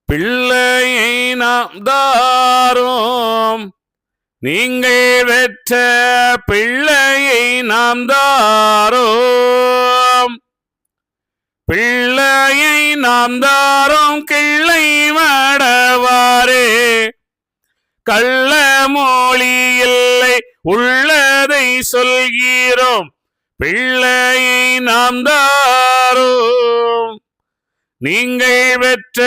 பிள்ளையை நாம் தாரோம், நீங்கள் பெற்ற பிள்ளையை நாம் தாரோம். பிள்ளையை நாம் தாரோம் கிள்ளை மடவாரே, கள்ள மொழி இல்லை உள்ளதை சொல்கிறோம். பிள்ளையை நாம் தாரோம், நீங்கள் பெற்ற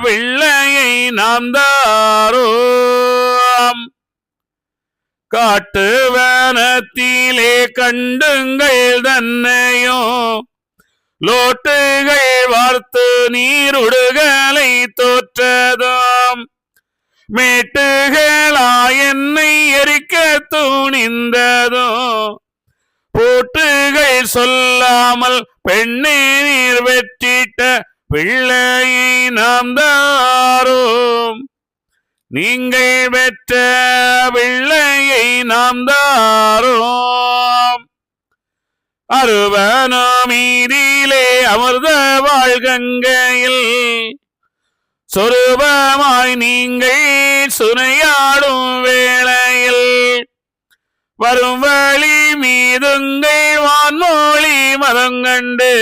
பிள்ளையை நாம் தாரோம். காட்டு வனத்திலே கண்டுங்கள் தன்னையோ, லோட்டுகள் வார்த்து நீருடுகளை தோற்றதாம். மேட்டுகளா என்னை எரிக்க துணிந்ததோ, போட்டுகள் சொல்லாமல் பெண்ணே நீர் வெற்றிட்ட பிள்ளையை நாம் தாரோம். நீங்கள் பெற்ற பிள்ளையை நாம் தாரோம். அருவனமீதிலே அமிர்த வாழ்கங்கையில் சொரூபமாய் நீங்கள் சுனையாடும் வேளையில், வரும் வழி மீதுங்கள் வான்மொழி மதங்கண்டு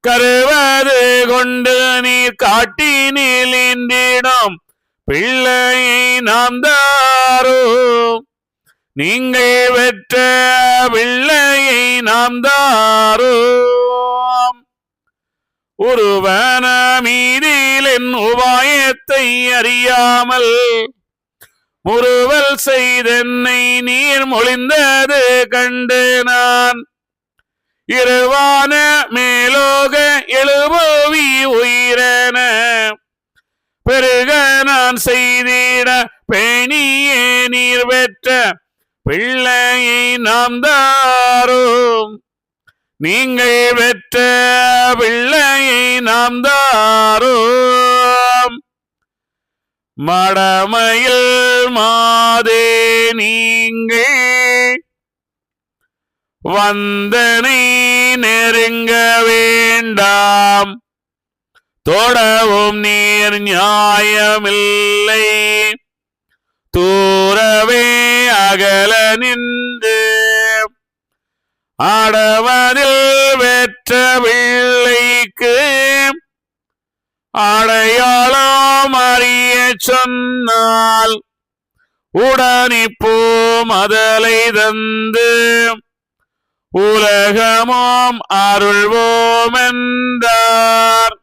கருவது கொண்டு நீர் காட்டினில் இன்றிடும் பிள்ளையை நாம் தாரோம். நீங்கள் பெற்ற பிள்ளையை நாம் தாரோம். ஒருவனமீதில் என் உபாயத்தை அறியாமல் முறுவல் செய்தென்னை நீர் மொழிந்தது கண்டு நான், இருவான மேலோக எழுபவி உயிரன பெருக நான் செய்திட பேணியே நீர் பெற்ற பிள்ளையை நாம் தாரோம். நீங்கள் பெற்ற பிள்ளையை நாம் தாரோம். மடமையில் மாதே நீங்கள் வந்தனை நெருங்க வேண்டாம், தொடவும் நீர் நியாயமில்லை, தூரவே அகல நின்று ஆடவதில் வெற்ற பிள்ளைக்கு அடையாளம் அறிய சொன்னால் உடனிப்போம் அதலை தந்து உலகமோம் அருள்வோம் என்றார்.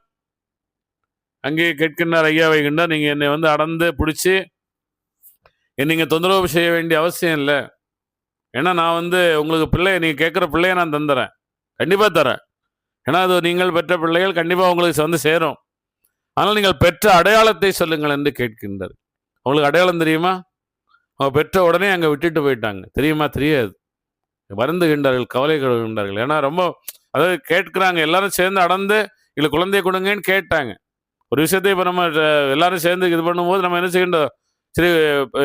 அங்கே கேட்கின்றார் ஐயா வைகின்றார், நீங்க என்னை அடர்ந்து பிடிச்சி நீங்க தொந்தரவு செய்ய வேண்டிய அவசியம் இல்லை. ஏன்னா நான் உங்களுக்கு பிள்ளைய நீங்க கேட்குற பிள்ளைய நான் தந்துறேன், கண்டிப்பா தரேன். ஏன்னா அது நீங்கள் பெற்ற பிள்ளைகள் கண்டிப்பா உங்களுக்கு சேரும். ஆனால் நீங்கள் பெற்ற அடையாளத்தை சொல்லுங்கள் என்று கேட்கின்றார். உங்களுக்கு அடையாளம் தெரியுமா? அவங்க பெற்ற உடனே அங்கே விட்டுட்டு போயிட்டாங்க, தெரியுமா? தெரியாது. வருந்துகின்றார்கள், கவலை கொள்கின்றார்கள். ஏன்னா ரொம்ப அதாவது கேட்குறாங்க, எல்லாரும் சேர்ந்து அடர்ந்து இல்லை குழந்தைய கொடுங்கன்னு கேட்டாங்க. ஒரு விஷயத்தை இப்போ நம்ம எல்லாரும் சேர்ந்து இது பண்ணும்போது நம்ம என்ன செய்கின்றோம், சரி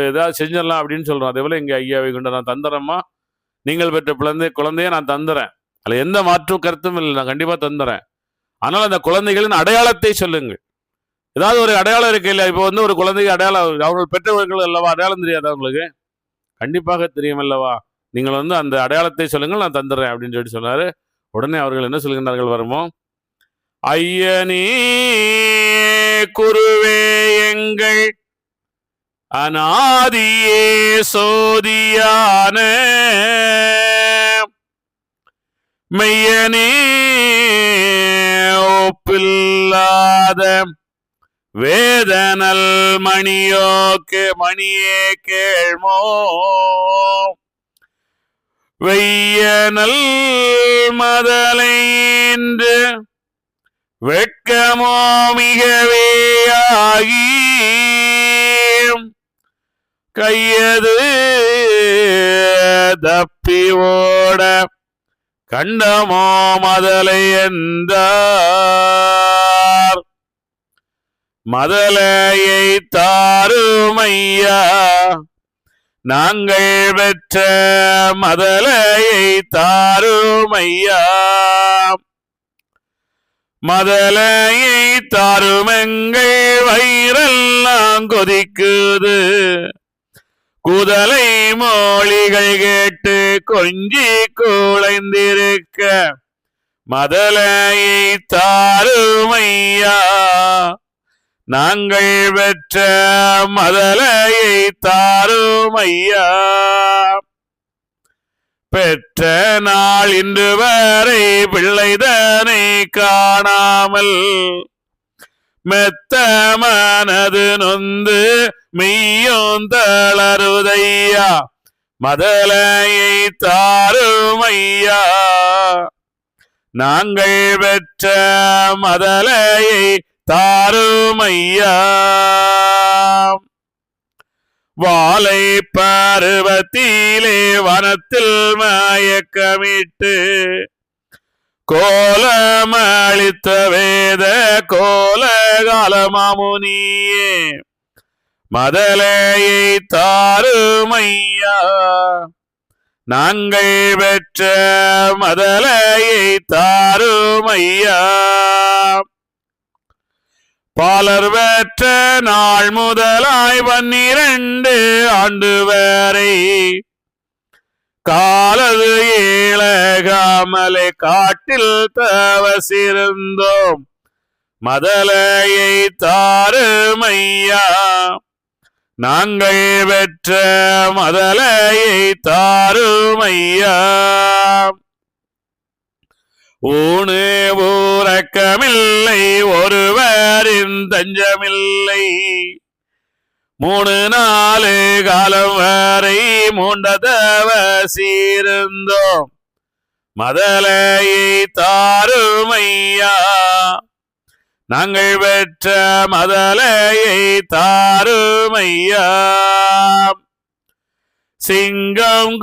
ஏதாவது செஞ்சிடலாம் அப்படின்னு சொல்கிறோம். அதே போல் இங்கே ஐயா வைகுண்ட நான் தந்துறேம்மா, நீங்கள் பெற்ற குழந்தைய நான் தந்துறேன், அதில் எந்த மாற்று கருத்தும் இல்லை, நான் கண்டிப்பாக தந்துறேன். ஆனால் அந்த குழந்தைகளின் அடையாளத்தை சொல்லுங்கள். ஏதாவது ஒரு அடையாளம் இருக்கு இல்லையா? இப்போ ஒரு குழந்தைக்கு அடையாளம், அவர்கள் பெற்றவர்கள் அல்லவா, அடையாளம் தெரியாதா உங்களுக்கு? கண்டிப்பாக தெரியும் அல்லவா? நீங்கள் அந்த அடையாளத்தை சொல்லுங்கள், நான் தந்துடுறேன் அப்படின்னு சொன்னாரு. உடனே அவர்கள் என்ன சொல்கின்றார்கள் வருமோ, ஐயனே குருவே எங்கள் அநாதியே சோதியான மெய்யனே ஒப்பில்லாத வேதனல் மணியோக்கு மணியே கேள்மோ, வெய்யனல் மதலை என்று வெட்கமோ மிகவே ஆகி, கையது தப்பி ஓட கண்டமோ மதலை என்றார். மதலையை தாருமையா, நாங்கள் பெற்ற மதலையை தாருமையா. மதலையை தாருமெங்கள் வயிறெல்லாம் கொதிக்குது. குதலை மொழிகள் கேட்டு கொஞ்சி குழைந்திருக்க மதலையை தாருமையா, நாங்கள் பெற்ற மதலையை தாருமையா. பெற்ற நாள் இன்று வரை பிள்ளைதனை காணாமல் மெத்த மனது நொந்து மெய்யும் தளருதையா, மதலையை தாருமையா, நாங்கள் பெற்ற மதலையை தாருமையா. வாழை பருவத்திலே வனத்தில் மயக்கமிட்டு கோலமளித்த வேத கோலகாலமாமுனியே, மதலையை தாருமையா, நாங்கள் பெற்ற மதலையை தாருமையா. பாலர் பெற்ற நாள் முதலாய் 12 ஆண்டு வரை காலது ஏழகாமலை காட்டில் தவசிருந்தோம், மதலையை தாருமையா, நாங்கள் பெற்ற மதலையை தாருமையா. ஊனு ஊரக்கமில்லை ஒருவரின் தஞ்சமில்லை, 3-4 காலம் வரை மூண்டதவசிருந்தோம், மதலையை தாருமையா, நாங்கள் பெற்ற மதலையை தாருமையா. சிங்கம்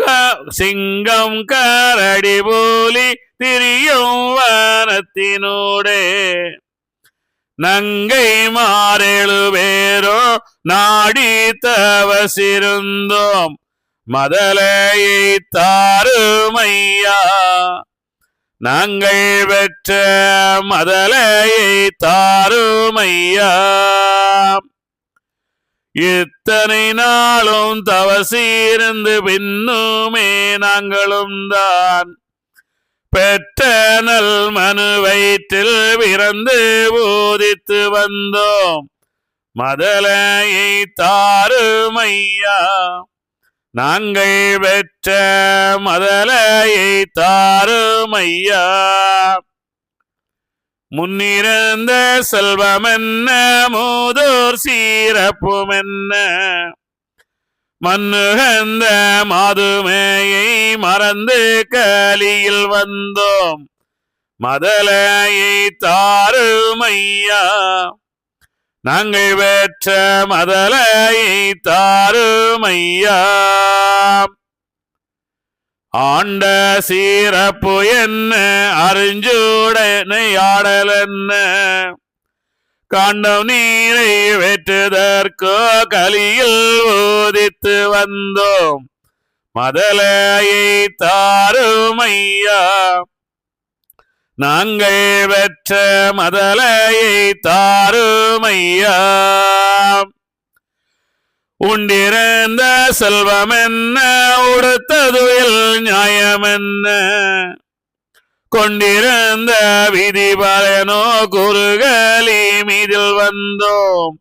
கரடி போலி திரியும் வனத்தினோடே நங்கை மாறேழு பேரோ நாடி தவசிருந்தோம், மதலையை தாருமையா, நாங்கள் பெற்ற மதலையை தாருமையா. இத்தனை நாளும் தவசிருந்து பின்னுமே நாங்களும் தான் பெற்ற நல் மனு வயிற்றில் பிறந்து போதித்து வந்தோம், மதலையை தாருமையா, நாங்கள் பெற்ற மதலையை தாருமையா. முன்னிருந்த செல்வம் என்ன மூதோர் சீரப்பும் என்ன, மன்னுகந்த மாதுமையை மறந்து கலியில் வந்தோம், மதலையை தாருமையா, நாங்கள் பெற்ற மதலையை தாருமையா. ஆண்ட சீரப்பு என்ன அறிஞ்சூடனை ஆடல் என்ன, காண்டம் நீரை வெற்றுதற்கோ கலியில் ஊதித்து வந்தோம், மதலையை தாருமையா, நாங்கள் பெற்ற மதலையை தாருமையா. உண்டிருந்த செல்வம் என்ன உடுத்ததுயில் நியாயம் என்ன, கொண்டிருந்த விதி பலனோ குறுகலி மீதில் வந்தோம்,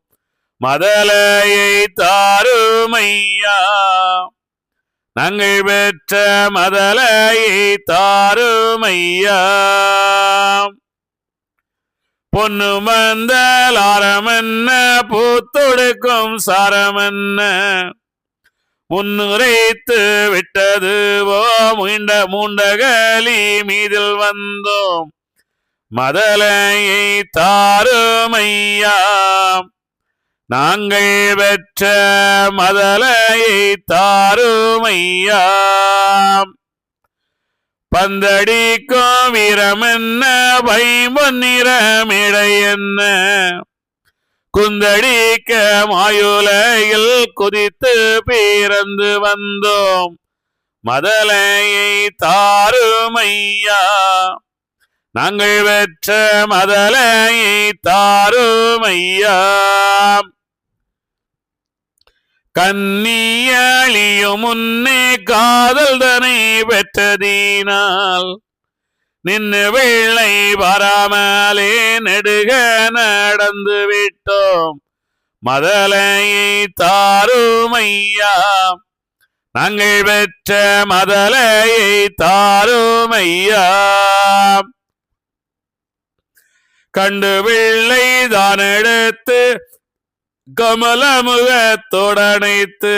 மதலையை தாருமையா, நாங்கள் பெற்ற மதலையை தாருமையா. பொன்னு மந்தலாரம் என்ன பூத்தொடுக்கும் சாரம் என்ன, முன்னுரைத்து விட்டதுவோ மூண்டகலி மீதில் வந்தோம், மதலையை தாருமையா, நாங்கள் பெற்ற மதலையை தாருமையா. பந்தடிக்கும் வீரம் என்ன பைம்பொன்னிறமிடை என்ன, குந்தடிக்க மாயுலையில் குதித்து பிறந்து வந்தோம், மதலையை தாருமையா, நாங்கள் பெற்ற மதலையை தாருமையா. கன்னியழியும் முன்னே காதல் தனை பெற்றதினால் நின்று வெள்ளை வராமலே நெடுக நடந்து விட்டோம். மதலையை தாருமையா. நாங்கள் பெற்ற மதலையை தாருமையா. கண்டு வெள்ளை தான் எடுத்து கமலமுகத்தோடனைத்து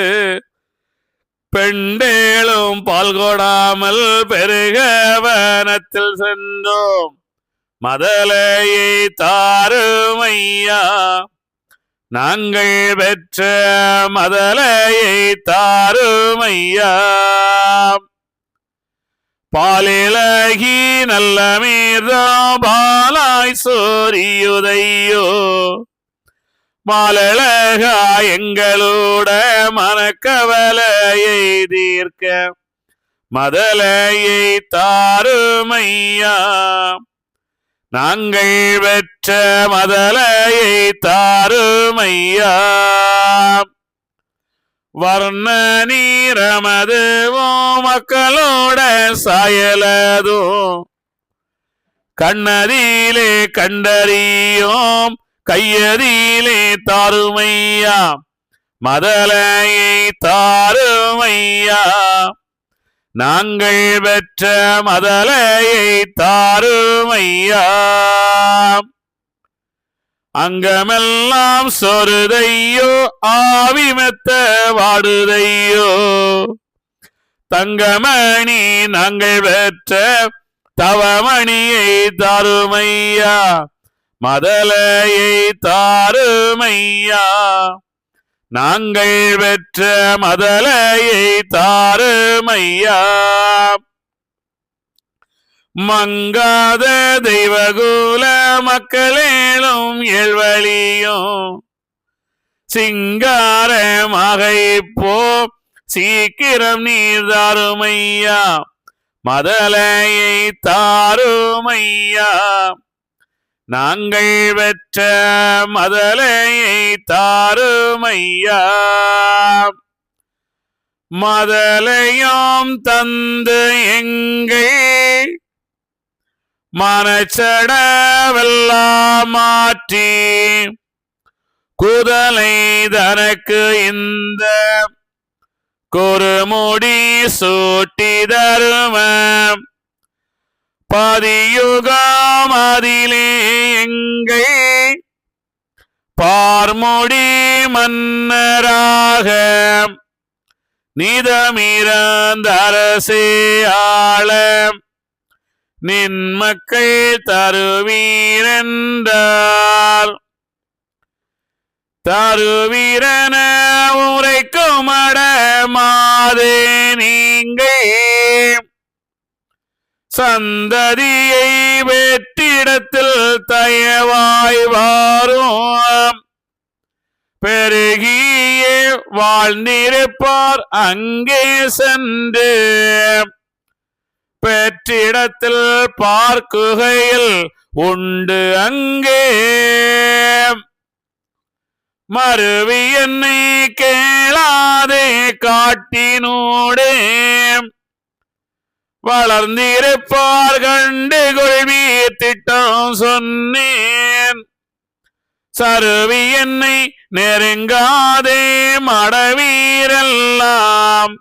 பெண்டேளும் பால் கொடாமல் பெருகவனத்தில் சென்றோம். மதலையை தாருமையா. நாங்கள் பெற்ற மதலையை தாருமையா. பாலிலகி நல்ல மீர்தா பாலாய் சோரியுதையோ. மாலழகா எங்களோட மனக்கவலையை தீர்க்க மதலையை தாருமையா. நாங்கள் பெற்ற மதலையை தாருமையா. வர்ண நீரமதுவோ மக்களோட சாயலதோ கண்ணதிலே கண்டறியோம் கையதிலே தாருமையா. மதலையை தாருமையா. நாங்கள் பெற்ற மதலையை தாருமையா. அங்கமெல்லாம் சொருதையோ ஆவிமெத்த வாடுதையோ. தங்கமணி நாங்கள் பெற்ற தவமணியை தாருமையா. மதலையை தாருமையா. நாங்கள் பெற்ற மதலையை தாருமையா. மங்காத தெய்வகுல மக்களேளும் ஏழ்வழியும் சிங்காரமாக இப்போ சீக்கிரம் நீர் தாருமையா. மதலையை தாருமையா. நாங்கள் பெற்ற மதலையை தாருமையா. மதலையும் தந்து எங்கள் மனச்சடவெல்லாம் மாற்றி குதலை தனக்கு இந்த குறுமுடி சூட்டி தருமம் பதியுகம் அதிலே எங்கள் பார்முடி மன்னராக நிதமிரந்தரசே ஆள நின் மக்கள் தருவீரென்றார். தருவீரன உரைக்கும் அடமாதே நீங்கள் சந்ததியை வெற்றிடத்தில் தயவாய் வாரும். பெருகியே வாழ்ந்திருப்பார் அங்கே சென்று பெற்றிடத்தில் பார்க்குகையில் உண்டு அங்கே. மருவி என்னை கேளாதே காட்டினோடே வளர்ந்திருப்பார் கண்டு கொள்வீர் திட்டம் சொன்னேன். சருவி என்னை நெருங்காதே மடவீரெல்லாம்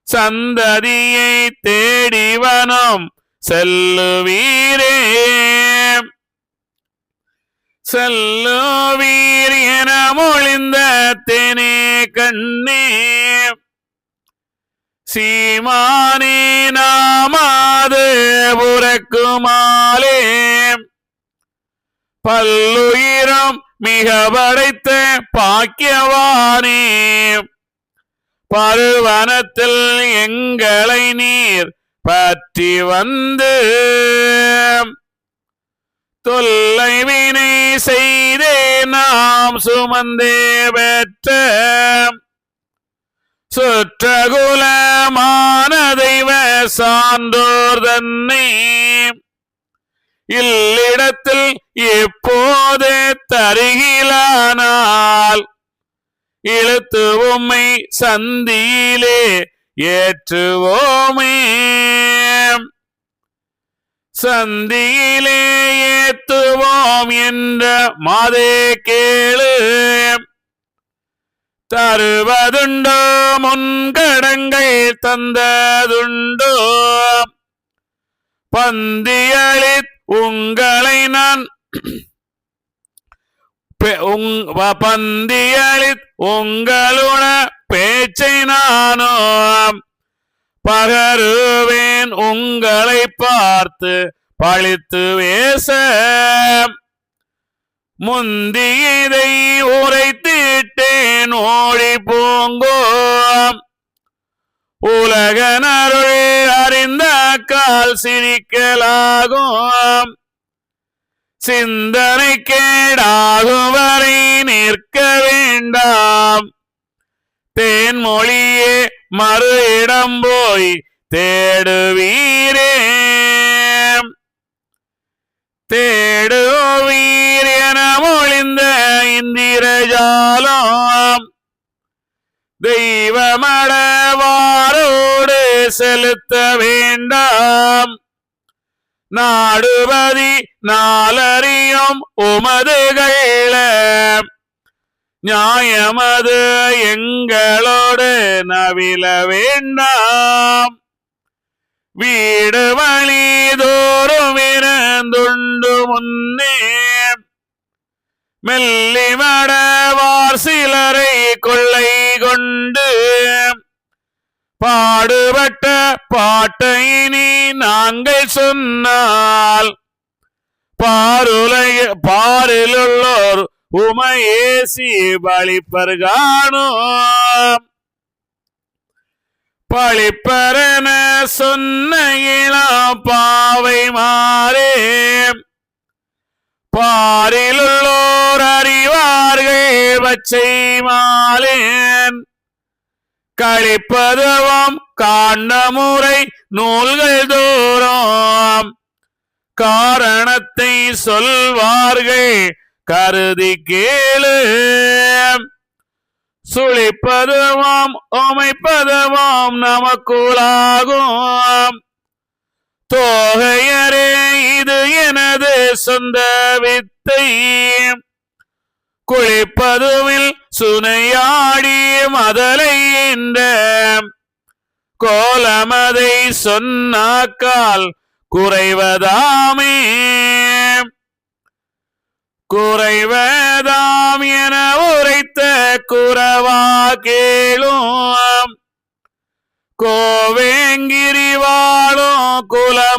சந்ததியை தேடிவனம் செல்லுவீரே. செல்லுவீர் என மொழிந்த தேனே கண்ணே சீமானே நாமாது புறக்குமாலே பல்லுயிரம் மிக படைத்த பாக்கியவானே பருவனத்தில் எங்களை நீர் பற்றி வந்து தொல்லை வினை செய்தே நாம் சுமந்தே பெற்ற சுற்றகுலமான தெய்வ சான்றோர் தன்னை இல்லிடத்தில் எப்போது தருகிலானால் இழுத்து உம்மை சந்தியிலே ஏற்றுவோமே. சந்தியிலே ஏத்துவோம் என்ற மாதே கேளு. தருவதுண்டோ முன்கடங்கள் தந்ததுண்டோ. பந்தியளித் உங்களை நான் பந்தியளித் உங்களுட பேச்சை நானும் பகருவேன். உங்களை பார்த்து பழித்து வேச முந்தியதை உரைத்திட்டேன் ஓடி போங்கோம். உலகனருள் அறிந்த கால் சிரிக்கலாகும். சிந்தனை கேடாகும் வரை நிற்க வேண்டாம். தேன்மொழியே மறு இடம் போய் தேடுவீரே. தேடுவீர் என மொழிந்த இந்திரஜாலம் தெய்வமடவாரோடு செலுத்த வேண்டாம். நாடுபதி நாளறியும் உமதுகள நியாயமது எங்களோடு நவில வேண்டாம். வீடு வழி தோறும் இருந்துண்டு முன்னே மெல்லிமடவார் சிலரை கொள்ளை கொண்டு பாடுபட்ட பாட்டையினி நாங்கள் சொன்னால் பாரிலுள்ளோர் உமையேசி பழிப்பர்கானோம். பழிப்பரென சொன்ன இளம் பாவை மாறே பாரிலுள்ளோர் அறிவார்கள் பச்சை மாலேன். கழிப்பதுவம் காண்ட முறை நூல்கள் தோறும் காரணத்தை சொல்வார்கள் கருதி கேளு. சுழிப்பதுவாம் அமைப்பதுவாம் நமக்குள்ளாகும். தோகையரே இது எனது சொந்த வித்தை. குளிப்பதுவில் சுனையாடி மதலை என்ற கோலமதை சொன்னாக்கால் குறைவதாமே. குறைவதாம் என உரைத்த குறவா கேளும். கோவேங்கிரி வாழும் குலமாமாதர்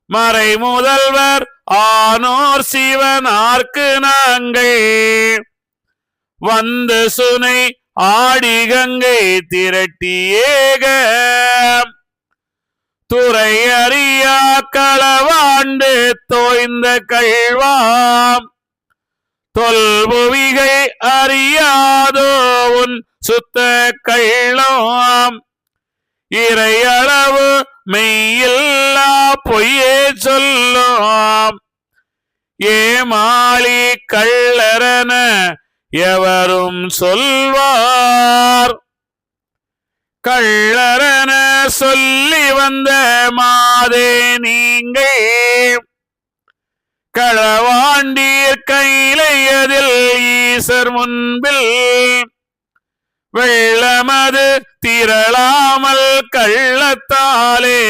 மறை முதல்வர் ஆனோர் சிவனார்க்கு நாங்கள் வந்து சுனை ஆடி கங்கை திரட்டியேக துறை அறியா களவாண்டு தோய்ந்த கள்வாம். தொல்புவிகை அறியாதோ உன் சுத்த கள்ளம். இறையளவு மெய்யில்லா பொய்யே சொல்லும். ஏமாளி கள்ளரன எவரும் சொல்வார். கள்ளரன சொல்லி வந்த மாதே நீங்கள் களவாண்டீர் கையிலையதில் ஈசர் முன்பில். வெள்ளமது திரளாமல் கள்ளத்தாலே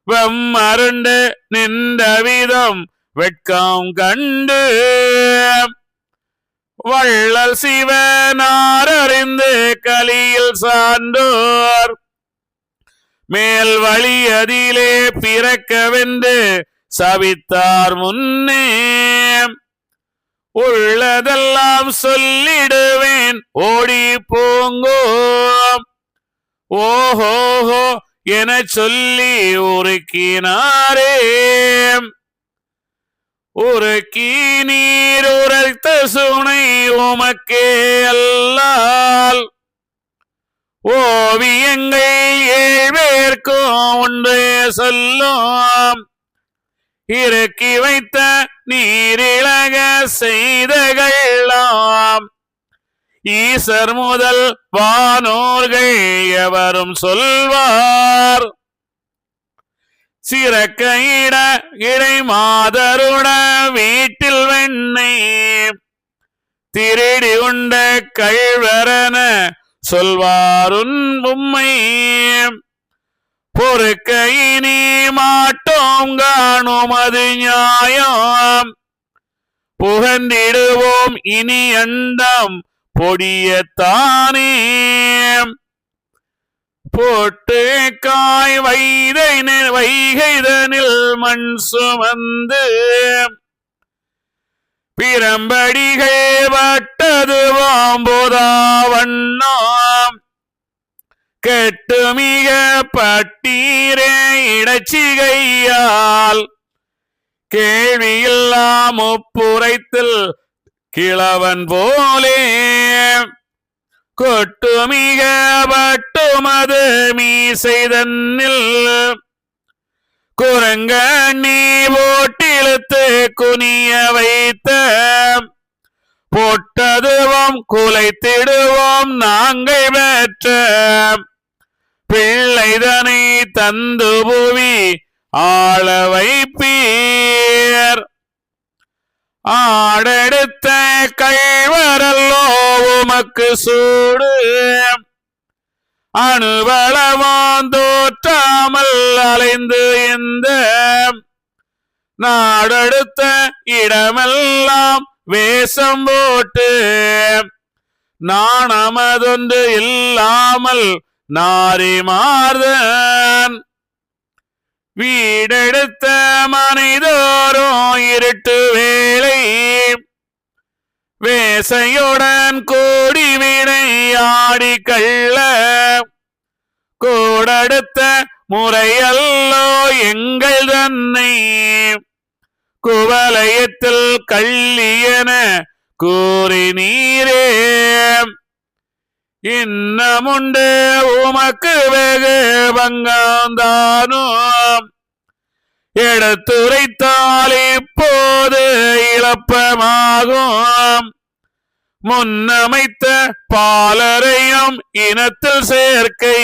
வெம்மருண்டு நின்ற விதம் வெட்கம் கண்டு. வள்ளல் சிவனார் அறிந்து கலியில் சான்றோர் மேல் வழி அதிலே பிறக்கவென்று சபித்தார் முன்னே. உள்ளதெல்லாம் சொல்லிடுவேன் ஓடி போங்கோ. ஓஹோஹோ என சொல்லி உருக்கினாரே. உருக்கி நீர் உரைத்த சுனை உமக்கே அல்லால் ஓவியங்கள் ஏழ்வேர்க்கும் ஒன்று சொல்லும், இறக்கி வைத்த நீரிழக செய்தகள்லாம் ஈசர் முதல் வானோர்கள் எவரும் சொல்வார். சிறக்க இடை மாதருட வீட்டில் வெண்ணெய் திருடி உண்ட கழ்வரன சொல்வாருன் உம்மை. பொறுக்க இனி மாட்டோம் காணும் அது நியாயம், புகழ்ந்திடுவோம் இனி அண்டம் பொடியத்தானே. போட்டு காய் வைகைதனில் மண் சுமந்து பிரம்படிகள் வட்டது வாம்போதா வண்ணம் கெட்டு மிக பட்டீரே இடச்சிகையால் கேள்வியில்லா முப்புரைத்தில் கிழவன் போலே கொட்டு மிக பட்டுமது மீசைதன்னில் குரங்கண்ணி போட்டிழுத்து குனிய வைத்த பொட்டதுவும் குலைத்திடுவோம் நாங்கள் பெற்ற பிள்ளைதனை தந்து புவி ஆள வைப்பீர். ஆடெடுத்த கைவரல்லோ உமக்கு சூடு, அணுவளவான் தோற்றாமல் அலைந்து இந்த நாடெடுத்த இடமெல்லாம் வேஷம் போட்டு நாணமதொன்று இல்லாமல் நாரி மார்தன் வீடெடுத்த மனிதோரும் இருட்டு வேளை வேசையுடன் கூடி வினையாடி கள்ள கூடடுத்த முறையல்லோ எங்கள் தன்னை குவலயத்தில் கள்ளியன கூறி நீரே. இன்னமுண்டு உமக்கு வெகு பங்காந்தானும் எடுத்துரைத்தால் இப்போது இழப்பமாகும். முன்னமைத்த பாலரையும் இனத்தில் சேர்க்கை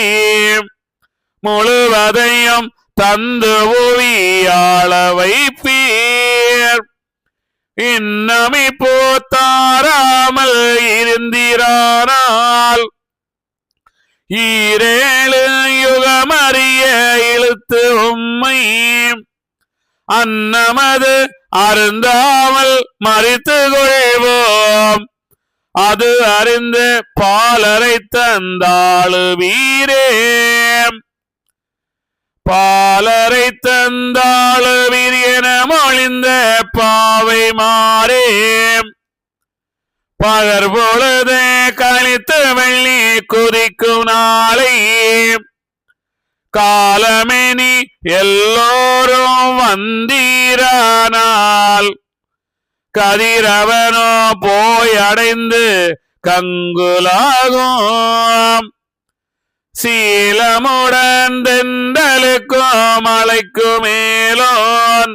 முழுவதையும் தந்து ஒவியாள வைப்பீர். இன்னமை போத்தாராமல் இருந்திரானால் ஈரேழு யுகமறிய இழுத்து உம்மை அன்னமது அருந்தாமல் மறித்து கொள்வோம். அது அறிந்து பாலரை தந்தாளு வீரே. பாலரை தந்தாளு வீரியன மொழிந்த பாவை மாறே பகர் பொழுது கழித்து வெள்ளி குறிக்கும் நாளை காலமெனி எல்லோரும் வந்தீரானால் கதிரவனோ போய் அடைந்து கங்குலாகும். சீலமுடன் தெண்டலுக்கும் மலைக்கும் மேலோன்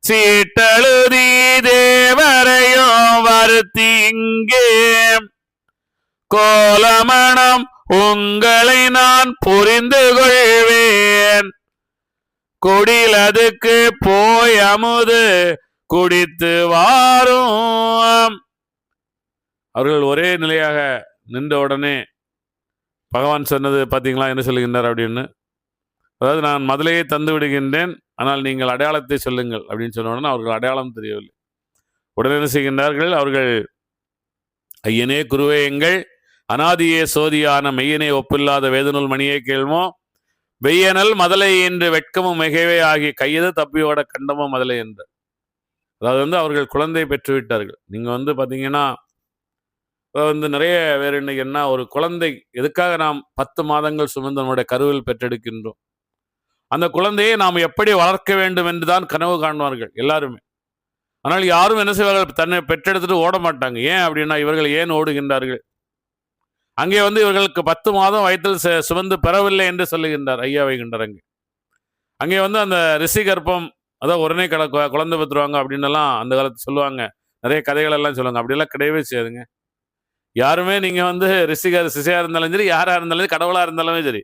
சீட்டழுதி தேவரையும் வருத்தி இங்கே கோலமணம் உங்களை நான் புரிந்து கொள்வேன். குடிலதுக்கு போய் அமுது குடித்து வாரும். அவர்கள் ஒரே நிலையாக நின்ற உடனே பகவான் சொன்னது பார்த்தீங்களா என்ன சொல்லுகின்றார் அப்படின்னு. அதாவது நான் முதலையே தந்து விடுகின்றேன், ஆனால் நீங்கள் அடையாளத்தை சொல்லுங்கள் அப்படின்னு சொன்ன உடனே அவர்கள் அடையாளம் தெரியவில்லை. உடனே என்ன செய்கின்றார்கள் அவர்கள், ஐயனே குருவே எங்கள் அனாதியே சோதியான மெய்யனே ஒப்பில்லாத வேதநூல் மணியே கேள்மோ வெய்யனல் மதலை என்று வெட்கமும் மிகவே ஆகி கையது தப்பியோட கண்டமும் மதலை என்று. அதாவது அவர்கள் குழந்தை பெற்றுவிட்டார்கள். நீங்கள் பார்த்தீங்கன்னா நிறைய வேறு இன்னைக்கு என்ன, ஒரு குழந்தை எதுக்காக நாம் 10 மாதங்கள் சுமந்து நம்முடைய கருவில் பெற்றெடுக்கின்றோம். அந்த குழந்தையை நாம் எப்படி வளர்க்க வேண்டும் என்று தான் கனவு காணுவார்கள் எல்லாருமே. ஆனால் யாரும் என்ன செய்வார்கள், தன்னை பெற்றெடுத்துட்டு ஓட மாட்டாங்க. ஏன் அப்படின்னா இவர்கள் ஏன் ஓடுகின்றார்கள்? அங்கே வந்து இவர்களுக்கு 10 மாதம் வயிற்றில் சுமந்து பெறவில்லை என்று சொல்லுகின்றார் ஐயா வைகுண்டர். அங்கே வந்து அந்த ரிஷி கர்ப்பம், அதான் உடனே குழந்தை பெற்றுருவாங்க அப்படின்னு எல்லாம் அந்த காலத்து சொல்லுவாங்க. நிறைய கதைகள் எல்லாம் சொல்லுவாங்க. அப்படியெல்லாம் கிடையவே செய்யாதுங்க. யாருமே நீங்க வந்து சிசையா இருந்தாலும் சரி, யாரா இருந்தாலும் சரி, கடவுளா இருந்தாலுமே சரி,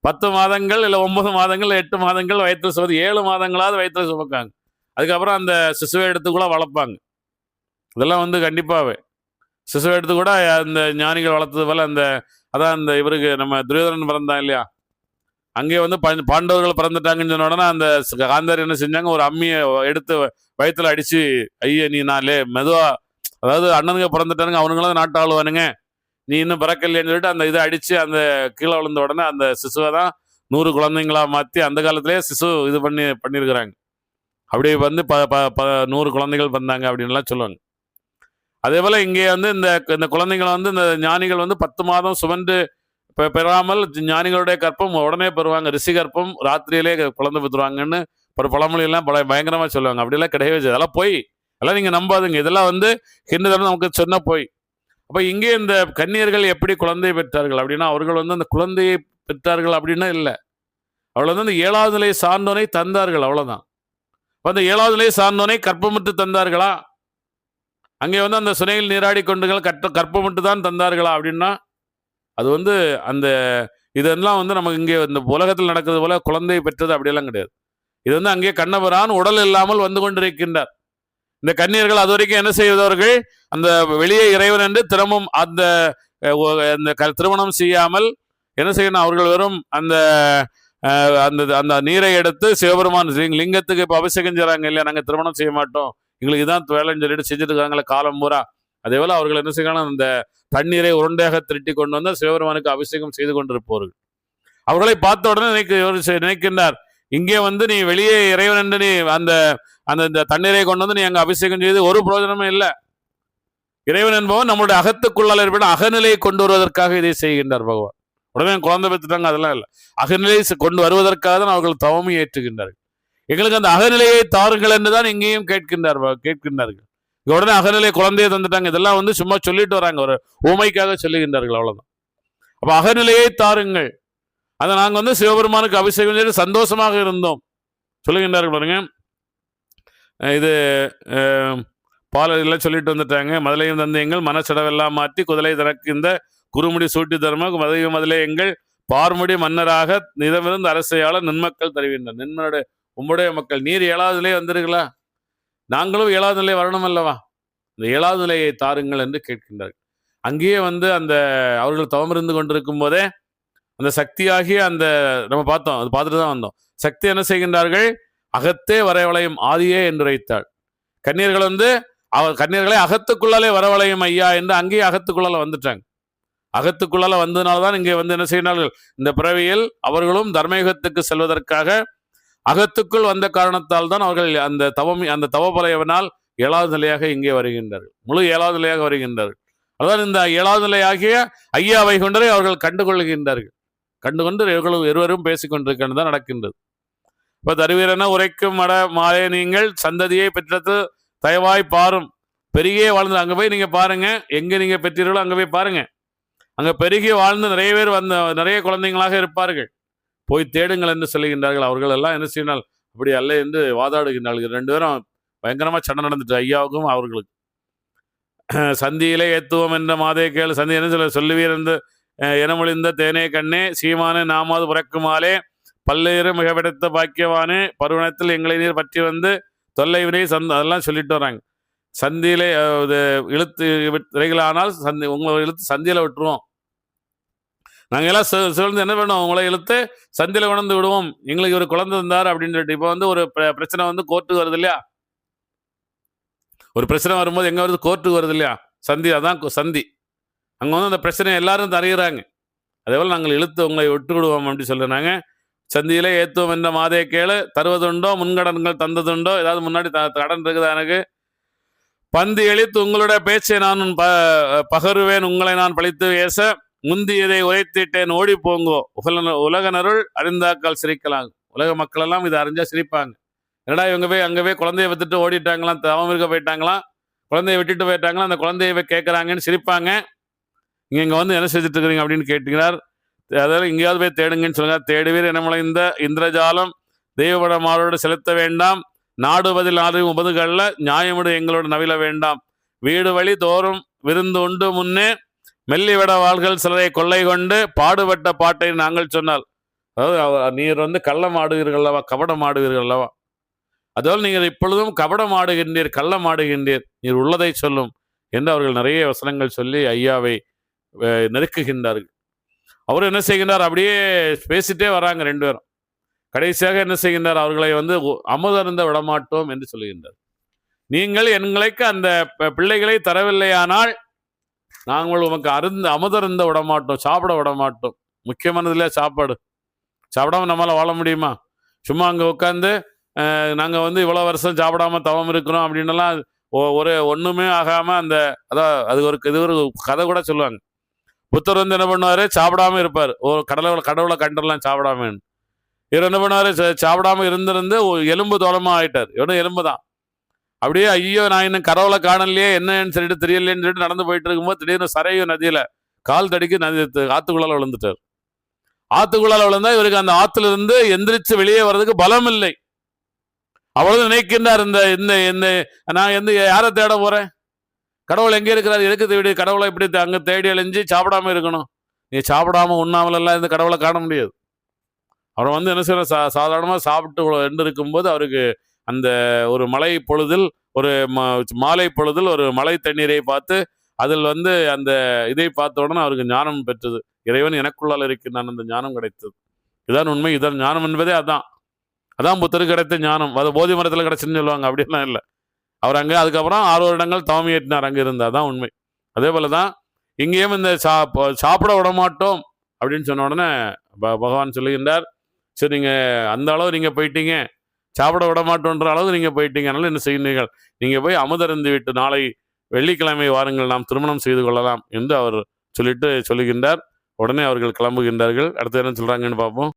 10 மாதங்கள் இல்லை 9 மாதங்கள் 8 மாதங்கள் வயிற்றில் சுமந்து 7 மாதங்களாவது வயிற்றில் சுமக்காங்க. அதுக்கப்புறம் அந்த சிசுவை எடுத்து கூட வளர்ப்பாங்க. இதெல்லாம் வந்து கண்டிப்பாவே சிசுவை எடுத்து கூட அந்த ஞானிகள் வளர்த்தது போல அந்த அதான் அந்த இவருக்கு நம்ம துரியோதனன் பிறந்தான் இல்லையா, அங்கே வந்து பாண்டவர்கள் பிறந்துட்டாங்கன்னு சொன்ன உடனே அந்த காந்தாரி என்ன செஞ்சாங்க, ஒரு அம்மியை எடுத்து வயிற்றுல அடிச்சு, ஐயா நீ நாளே மெதுவா, அதாவது அண்ணனுங்க பிறந்துட்டானுங்க அவனுங்களும் நாட்டு ஆளுவானுங்க, நீ இன்னும் பிறக்கலையேன்னு சொல்லிட்டு அந்த இதை அடிச்சு அந்த கீழே விழுந்த உடனே அந்த சிசுவை தான் 100 குழந்தைங்களா மாற்றி அந்த காலத்திலேயே சிசு இது பண்ணியிருக்கிறாங்க. அப்படியே வந்து 100 குழந்தைகள் பிறந்தாங்க அப்படின்லாம் சொல்லுவாங்க. அதே போல இங்கே வந்து இந்த குழந்தைங்களை வந்து இந்த ஞானிகள் வந்து 10 மாதம் சுமந்து பெறாமல் ஞானிகளுடைய கற்பம் உடனே பெறுவாங்க. ரிஷி கற்பம் ராத்திரியிலே குழந்தை பெற்றுருவாங்கன்னு ஒரு பழமொழியெல்லாம் பயங்கரமா சொல்லுவாங்க. அப்படியெல்லாம் கிடையவே செய்யாது. அதெல்லாம் போய் அதெல்லாம் நீங்க நம்பாதுங்க. இதெல்லாம் வந்து ஹிந்து தர்மம் நமக்கு சொன்ன போய். அப்ப இங்கே இந்த கன்னியர்கள் எப்படி குழந்தை பெற்றார்கள் அப்படின்னா, அவர்கள் வந்து அந்த குழந்தையை பெற்றார்கள் அப்படின்னா இல்லை, அவள் வந்து அந்த 7வது நிலையை சார்ந்தோனை தந்தார்கள், அவ்வளவுதான். அந்த 7வது நிலையை சார்ந்தோனை கற்பமிட்டு தந்தார்களா, அங்கே வந்து அந்த சுனையில் நீராடி கொண்டுகள் கற்பமிட்டு தான் தந்தார்களா அப்படின்னா, அது வந்து அந்த இதெல்லாம் வந்து நமக்கு இங்கே இந்த உலகத்தில் நடக்கிறது போல குழந்தை பெற்றது அப்படியெல்லாம் கிடையாது. இது வந்து அங்கே கண்ணபிரான் உடல் இல்லாமல் வந்து கொண்டிருக்கின்றார். இந்த கன்னியர்கள் அது வரைக்கும் என்ன செய்வதவர்கள், அந்த வெளியே இறைவன் என்று திரும்பவும் அந்த திருமணம் செய்யாமல் என்ன செய்யணும், அவர்கள் வெறும் அந்த அந்த அந்த நீரை எடுத்து சிவபெருமான் லிங்கத்துக்கு இப்போ அபிஷேகம் செய்கிறாங்க இல்லையா, நாங்கள் திருமணம் செய்ய மாட்டோம், எங்களுக்கு இதான் வேலைன்னு சொல்லிட்டு செஞ்சுட்டு இருக்காங்களே காலம் பூரா. அதே போல அவர்கள் என்ன செய்யணும், அந்த தண்ணீரை உருண்டையாக திரட்டி கொண்டு வந்து சிவபெருமானுக்கு அபிஷேகம் செய்து கொண்டிருப்பவர்கள். அவர்களை பார்த்த உடனே நினைக்கின்றார், இங்கே வந்து நீ வெளியே இறைவன் என்று நீ அந்த அந்த தண்ணீரை கொண்டு வந்து நீ அங்கே அபிஷேகம் செய்து ஒரு பிரயோஜனமும் இல்லை. இறைவன் என்பவன் நம்முடைய அகத்துக்குள்ளால் ஏற்பட அகநிலையை கொண்டு வருவதற்காக இதை செய்கின்றார் பகவான். உடனே குழந்தை பெற்றுட்டாங்க அதெல்லாம் இல்லை, அகநிலையை கொண்டு வருவதற்காக தான் அவர்கள் தவமை ஏற்றுகின்றார்கள். எங்களுக்கு அந்த அகநிலையை தாருங்கள் என்றுதான் இங்கேயும் கேட்கின்றார்கள். உடனே அகநிலை குழந்தையை தந்துட்டாங்க. இதெல்லாம் வந்து சும்மா சொல்லிட்டு வராங்க, ஒரு ஊமைக்காக சொல்லுகின்றார்கள், அவ்வளவுதான். அப்ப அகநிலையை தாருங்கள், அதை நாங்கள் வந்து சிவபெருமானுக்கு அபிஷேகம் செய்து சந்தோஷமாக இருந்தோம் சொல்லுகின்றார்கள் பாருங்க. இது பாலெல்லாம் சொல்லிட்டு வந்துட்டாங்க. மதுளையும் தந்து எங்கள் மனச்சடவெல்லாம் மாற்றி குதலை தனக்கிந்த குறுமுடி சூட்டி தர்ம மதையும் மதுளை எங்கள் பார்முடி மன்னராக நிதமிருந்து அரசையாளர் நின்மக்கள் தருகின்றனர். நின்மனுடைய உம்முடைய மக்கள், நீர் 7வது நிலை வந்திருக்கலா, நாங்களும் 7வது நிலை வரணும் அல்லவா, இந்த 7வது நிலையை தாருங்கள் என்று கேட்கின்றார்கள். அங்கேயே வந்து அந்த அவர்கள் தவம் இருந்து கொண்டிருக்கும் போதே அந்த சக்தியாகிய அந்த நம்ம பார்த்தோம், அது பார்த்துட்டு தான் வந்தோம். சக்தி என்ன செய்கின்றார்கள், அகத்தே வரவளையும் ஆதியே என்று வைத்தாள். கன்னியர்கள் வந்து கன்னியர்களை அகத்துக்குள்ளாலே வரவளையும் ஐயா என்று அங்கேயே அகத்துக்குள்ளால வந்துட்டாங்க. அகத்துக்குள்ளால வந்ததுனால்தான் இங்கே வந்து என்ன செய்கிறார்கள், இந்த பிறவியில் அவர்களும் தர்மயுகத்துக்கு செல்வதற்காக அகத்துக்குள் வந்த காரணத்தால் தான் அவர்கள் அந்த தவபலையவனால் 7வது நிலையாக இங்கே வருகின்றார்கள், முழு 7வது நிலையாக வருகின்றார்கள். அதான் இந்த 7வது நிலையாகிய ஐயா வைகுண்டரை அவர்கள் கண்டுகொள்கின்றார்கள். கண்டுகொண்டு இருவரும் பேசிக்கொண்டிருக்கிறது தான் நடக்கின்றது. இப்ப தருவீரன உரைக்கும் மட மாலே நீங்கள் சந்ததியை பெற்றது தயவாய் பாரும், பெருகியே வாழ்ந்து அங்க போய் நீங்க பாருங்க, எங்க நீங்க பெற்றீர்களோ அங்க போய் பாருங்க, அங்க பெருகி வாழ்ந்து நிறைய பேர் நிறைய குழந்தைங்களாக இருப்பார்கள், போய் தேடுங்கள் என்று சொல்லுகின்றார்கள். அவர்கள் எல்லாம் என்ன செய்யணும், அப்படி அல்ல என்று வாதாடுகின்றார்கள். 2 பேரும் பயங்கரமா சண்டை நடந்துட்டு ஐயாவுக்கும் அவர்களுக்கு. சந்தியிலே ஏத்துவோம் என்ற மாதே கேள், சந்தி என்ன சொல்லுவீர் என்று எனமொழிந்த தேனே கண்ணே சீமானே நாமாவது புறக்குமாலே பல்லேறு மிக விடுத்த பாக்கியவானே பருவனத்தில் எங்களை நீர் பற்றி வந்து தொல்லை வினை அதெல்லாம் சொல்லிட்டு வராங்க. சந்தியிலே இழுத்து விரைகளானால் உங்களை இழுத்து சந்தியில விட்டுருவோம், நாங்கள் எல்லாம் சிறந்து என்ன பண்ணுவோம், உங்களை இழுத்து சந்தியில உணர்ந்து விடுவோம், எங்களுக்கு ஒரு குழந்தை இருந்தார் அப்படின்னு சொல்லிட்டு. இப்போ வந்து ஒரு பிரச்சனை வந்து கோர்ட்டுக்கு வருது இல்லையா, ஒரு பிரச்சனை வரும்போது எங்க வருது, கோர்ட்டுக்கு வருது இல்லையா, சந்தி, அதான் சந்தி. அங்க வந்து அந்த பிரச்சனை எல்லாரும் தருகிறாங்க. அதே போல நாங்கள் இழுத்து உங்களை விட்டு விடுவோம் அப்படின்னு சொல்லுறாங்க. சந்தியிலே ஏத்துவோம் என்ற மாதே கேளு, தருவதுண்டோ முன்கடன்கள் தந்ததுண்டோ, ஏதாவது முன்னாடி கடன் இருக்குதா எனக்கு, பந்தி எளித்து உங்களுடைய பேச்சை நான் பகருவேன், உங்களை நான் பழித்து பேச முந்தியதை உரைத்திட்டேன் ஓடி போங்கோ உலகனருள் அறிந்தாக்கால் சிரிக்கலாம். உலக மக்கள் எல்லாம் இதை அறிஞ்சா சிரிப்பாங்க. என்னடா இவங்க போய் அங்கே போய் குழந்தைய விட்டுட்டு ஓடிட்டாங்களாம், தவம் இருக்க போயிட்டாங்களாம், குழந்தைய விட்டுட்டு போயிட்டாங்களாம், அந்த குழந்தைய கேட்குறாங்கன்னு சிரிப்பாங்க. இங்கே வந்து என்ன செஞ்சுட்டு இருக்கிறீங்க அப்படின்னு கேட்டுக்கிறார். அதாவது எங்கேயாவது போய் தேடுங்கன்னு சொல்லுங்க. தேடுவீர் எனமுள்ள இந்த இந்திரஜாலம் தெய்வபடமாரோடு செலுத்த வேண்டாம். நாடுவதில் ஆறு உபதுகள்ல நியாயமுடு எங்களோடு நவில வேண்டாம். வீடு வழி தோறும் விருந்து உண்டு முன்னே மெல்லிவிட வாள்கள் சிலரை கொள்ளை கொண்டு பாடுபட்ட பாட்டை நாங்கள் சொன்னால், அதாவது நீர் வந்து கள்ளம் ஆடுவீர்கள் அல்லவா, கபடம் ஆடுவீர்கள் அல்லவா, அதோடு நீங்கள் இப்பொழுதும் கபடம் ஆடுகின்றீர், கள்ளம் ஆடுகின்றீர், நீர் உள்ளதை சொல்லும் என்று அவர்கள் நிறைய வசனங்கள் சொல்லி ஐயாவை நெருக்குகின்றார்கள். அவர் என்ன செய்கின்றார், அப்படியே பேசிட்டே வராங்க ரெண்டு பேரும். கடைசியாக என்ன செய்கின்றார், அவர்களை வந்து அமுதருந்த விடமாட்டோம் என்று சொல்லுகின்றார். நீங்கள் எங்களுக்கு அந்த பிள்ளைகளை தரவில்லையானால் நாங்கள் உமக்கு அமுதருந்த விடமாட்டோம், சாப்பிட விடமாட்டோம். முக்கியமானதுல சாப்பாடு. சாப்பிடாம நம்மளால வாழ முடியுமா? சும்மா அங்கே உட்காந்து நாங்கள் வந்து இவ்வளோ வருஷம் சாப்பிடாம தவம் இருக்கிறோம் அப்படின்னுலாம் ஒரு ஒன்றுமே ஆகாமல் அந்த அதான் அது இது ஒரு கதை கூட சொல்லுவாங்க. புத்தர் வந்து என்ன பண்ணுவார், சாப்பிடாம இருப்பார். ஒரு கடவுளை கண்டுடலாம் சாப்பிடாமன்னு. இவர் என்ன பண்ணுவார், சாப்பிடாம இருந்திருந்து எலும்பு தோளமாக ஆகிட்டார். இவனும் எலும்பு தான். அப்படியே ஐயோ நான் இன்னும் கடவுளை காணலையே, என்னன்னு சொல்லிட்டு தெரியலேன்னு சொல்லிட்டு நடந்து போயிட்டு இருக்கும்போது திடீர்னு சரையு நதியில் கால் தடிக்கு ஆத்துக்குள்ளால விழுந்துட்டார். ஆத்துக்குள்ளால விழுந்தா இவருக்கு அந்த ஆத்துல இருந்து எந்திரிச்சு வெளியே வர்றதுக்கு பலம் இல்லை. அவ்வளவு நினைக்கின்றார், இந்த இந்த இந்த நான் எந்த யாரை தேட போறேன், கடவுள் எங்கே இருக்கிறார், எதுக்கு தேடி கடவுளை இப்படி அங்கே தேடி அழிஞ்சு சாப்பிடாம இருக்கணும். நீ சாப்பிடாம உண்ணாமல் எல்லாம் இந்த கடவுளை காண முடியாது. அவரை வந்து என்ன செய்யற சாதாரணமாக சாப்பிட்டு ரெண்டு இருக்கும்போது அவருக்கு அந்த ஒரு மழை பொழுதில் ஒரு மாலை பொழுதில் ஒரு மழை தண்ணீரை பார்த்து அதில் வந்து அந்த இதை பார்த்த உடனே அவருக்கு ஞானம் பெற்றது. இறைவன் எனக்குள்ளால் இருக்கின்றான், அந்த ஞானம் கிடைத்தது. இதான் உண்மை, இதான் ஞானம் என்பதே அதான் புத்தருக்கு கிடைத்த ஞானம். அது போதி மரத்தில் கிடைச்சுன்னு சொல்லுவாங்க, அப்படிலாம் இல்லை. அவர் அங்கே அதுக்கப்புறம் 6 வருடங்கள் தவம் ஏற்றினார் அங்கே இருந்தால் தான் உண்மை. அதே போல தான் இங்கேயும் இந்த சாப்பிட விடமாட்டோம் அப்படின்னு சொன்ன உடனே பகவான் சொல்லுகின்றார், சரி நீங்கள் அந்த அளவு நீங்கள் போயிட்டீங்க, சாப்பிட விடமாட்டோன்ற அளவு நீங்கள் போயிட்டீங்க, அதனால என்ன செய்யுங்கள், நீங்கள் போய் அமுதருந்து விட்டு நாளை வெள்ளிக்கிழமை வாருங்கள், நாம் திருமணம் செய்து கொள்ளலாம் என்று அவர் சொல்லிட்டு சொல்லுகின்றார். உடனே அவர்கள் கிளம்புகின்றார்கள். அடுத்து என்ன சொல்கிறாங்கன்னு பார்ப்போம்.